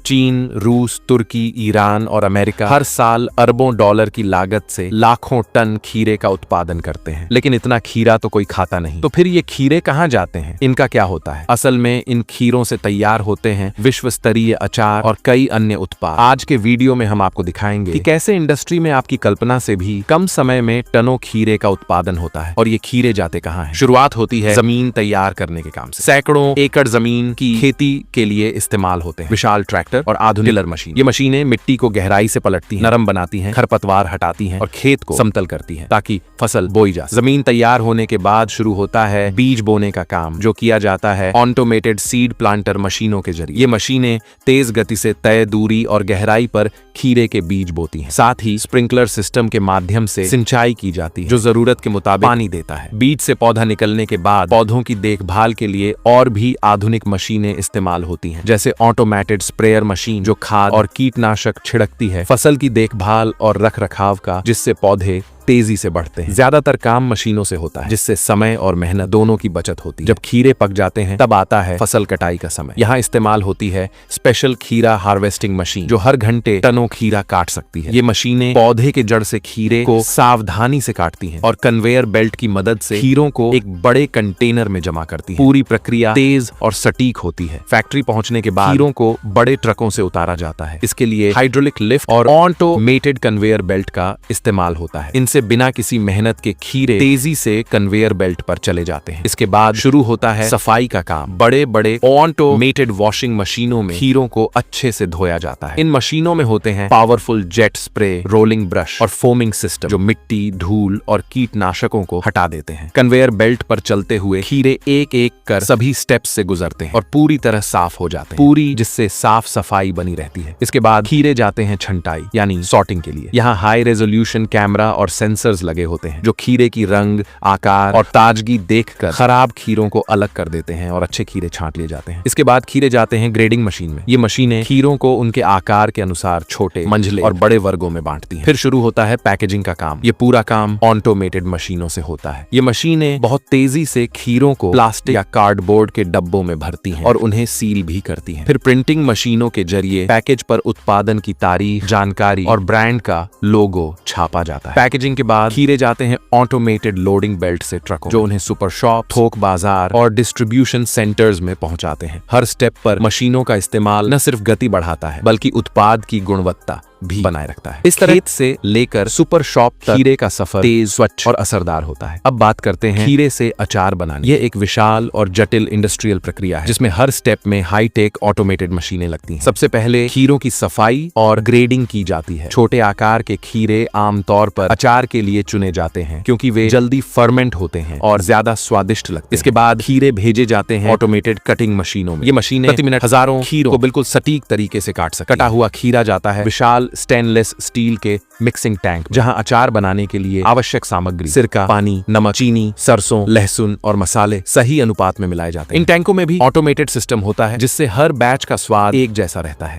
चीन, रूस, तुर्की, ईरान और अमेरिका हर साल अरबों डॉलर की लागत से लाखों टन खीरे का उत्पादन करते हैं। लेकिन इतना खीरा तो कोई खाता नहीं। तो फिर ये खीरे कहाँ जाते हैं? इनका क्या होता है? असल में इन खीरों से तैयार होते हैं विश्व स्तरीय अचार और कई अन्य उत्पाद। आज के वीडियो में हम आपको दिखाएंगे कि कैसे इंडस्ट्री में आपकी कल्पना से भी कम समय में टनों खीरे का उत्पादन होता है और ये खीरे जाते कहाँ हैं। शुरुआत होती है जमीन तैयार करने के काम से। सैकड़ों एकड़ जमीन की खेती के लिए इस्तेमाल होते हैं विशाल ट्रैक्टर और आधुनिक टिलर मशीन। ये मशीनें मिट्टी को गहराई से पलटती हैं, नरम बनाती हैं, खरपतवार हटाती हैं और खेत को समतल करती हैं ताकि फसल बोई जा सके। जमीन तैयार होने के बाद शुरू होता है बीज बोने का काम, जो किया जाता है ऑटोमेटेड सीड प्लांटर मशीनों के जरिए। ये मशीनें तेज गति से तय दूरी और गहराई पर खीरे के बीज बोती हैं। साथ ही स्प्रिंकलर सिस्टम के माध्यम से सिंचाई की जाती है, जो जरूरत के मुताबिक पानी देता है। बीज से पौधा निकलने के बाद पौधों की देखभाल के लिए और भी आधुनिक मशीनें इस्तेमाल होती हैं, जैसे ऑटोमेटेड स्प्रेयर मशीन जो खाद और कीटनाशक छिड़कती है, फसल की देखभाल और रखरखाव का, जिससे पौधे तेजी से बढ़ते हैं। ज्यादातर काम मशीनों से होता है, जिससे समय और मेहनत दोनों की बचत होती है। जब खीरे पक जाते हैं तब आता है फसल कटाई का समय। यहाँ इस्तेमाल होती है स्पेशल खीरा हार्वेस्टिंग मशीन, जो हर घंटे टनों खीरा काट सकती है। ये मशीनें पौधे के जड़ से खीरे को सावधानी से काटती हैं और कन्वेयर बेल्ट की मदद से खीरों को एक बड़े कंटेनर में जमा करती है। पूरी प्रक्रिया तेज और सटीक होती है। फैक्ट्री पहुंचने के बाद खीरों को बड़े ट्रकों से उतारा जाता है। इसके लिए हाइड्रोलिक लिफ्ट और ऑटोमेटेड कन्वेयर बेल्ट का इस्तेमाल होता है। इनसे बिना किसी मेहनत के खीरे तेजी से कन्वेयर बेल्ट पर चले जाते हैं। इसके बाद शुरू होता है सफाई का काम। बड़े बड़े ऑटोमेटेड वॉशिंग मशीनों में खीरों को अच्छे से धोया जाता है। इन मशीनों में होते हैं powerful jet spray, rolling brush और फोमिंग सिस्टम, जो मिट्टी, धूल और कीटनाशकों को हटा देते हैं। कन्वेयर बेल्ट पर चलते हुए खीरे एक एक कर सभी स्टेप्स से गुजरते हैं और पूरी तरह साफ हो जाते हैं, पूरी जिससे साफ सफाई बनी रहती है। इसके बाद खीरे जाते हैं छंटाई यानी सॉर्टिंग के लिए। यहाँ हाई रेजोल्यूशन कैमरा और सेंसर्स लगे होते हैं, जो खीरे की रंग, आकार और ताजगी देखकर खराब खीरों को अलग कर देते हैं और अच्छे खीरे छांट लिए जाते हैं। इसके बाद खीरे जाते हैं ग्रेडिंग मशीन में। ये मशीनें खीरों को उनके आकार के अनुसार छोटे, मंझले और बड़े वर्गों में बांटती हैं। फिर शुरू होता है पैकेजिंग का काम। ये पूरा काम ऑटोमेटेड मशीनों से होता है। ये मशीनें बहुत तेजी से खीरों को प्लास्टिक या कार्डबोर्ड के डब्बों में भरती हैं और उन्हें सील भी करती हैं। फिर प्रिंटिंग मशीनों के जरिए पैकेज पर उत्पादन की तारीख, जानकारी और ब्रांड का लोगो छापा जाता है। पैकेजिंग के बाद खीरे जाते हैं ऑटोमेटेड लोडिंग बेल्ट से ट्रकों, जो उन्हें सुपर शॉप, थोक बाजार और डिस्ट्रीब्यूशन सेंटर्स में पहुंचाते हैं। हर स्टेप पर मशीनों का इस्तेमाल न सिर्फ गति बढ़ाता है, बल्कि उत्पाद की गुणवत्ता भी बनाए रखता है। इस तरह खेत से लेकर सुपर शॉप तक खीरे का सफर तेज, स्वच्छ और असरदार होता है। अब बात करते हैं खीरे से अचार बनाने। ये एक विशाल और जटिल इंडस्ट्रियल प्रक्रिया है, जिसमें हर स्टेप में हाई टेक ऑटोमेटेड मशीनें लगती हैं। सबसे पहले खीरों की सफाई और ग्रेडिंग की जाती है। छोटे आकार के खीरे आमतौर पर अचार के लिए चुने जाते हैं, क्योंकि वे जल्दी फर्मेंट होते हैं और ज्यादा स्वादिष्ट लगते हैं। इसके बाद खीरे भेजे जाते हैं ऑटोमेटेड कटिंग मशीनों में। ये मशीनें प्रति मिनट हजारों खीरों को बिल्कुल सटीक तरीके से काट सकती हैं। कटा हुआ खीरा जाता है विशाल स्टेनलेस स्टील के मिक्सिंग टैंक, जहां अचार बनाने के लिए आवश्यक सामग्री, सिरका, पानी, नमक, चीनी, सरसों, लहसुन और मसाले सही अनुपात में मिलाए जाते हैं। इन टैंकों में भी ऑटोमेटेड सिस्टम होता है, जिससे हर बैच का स्वाद एक जैसा रहता है।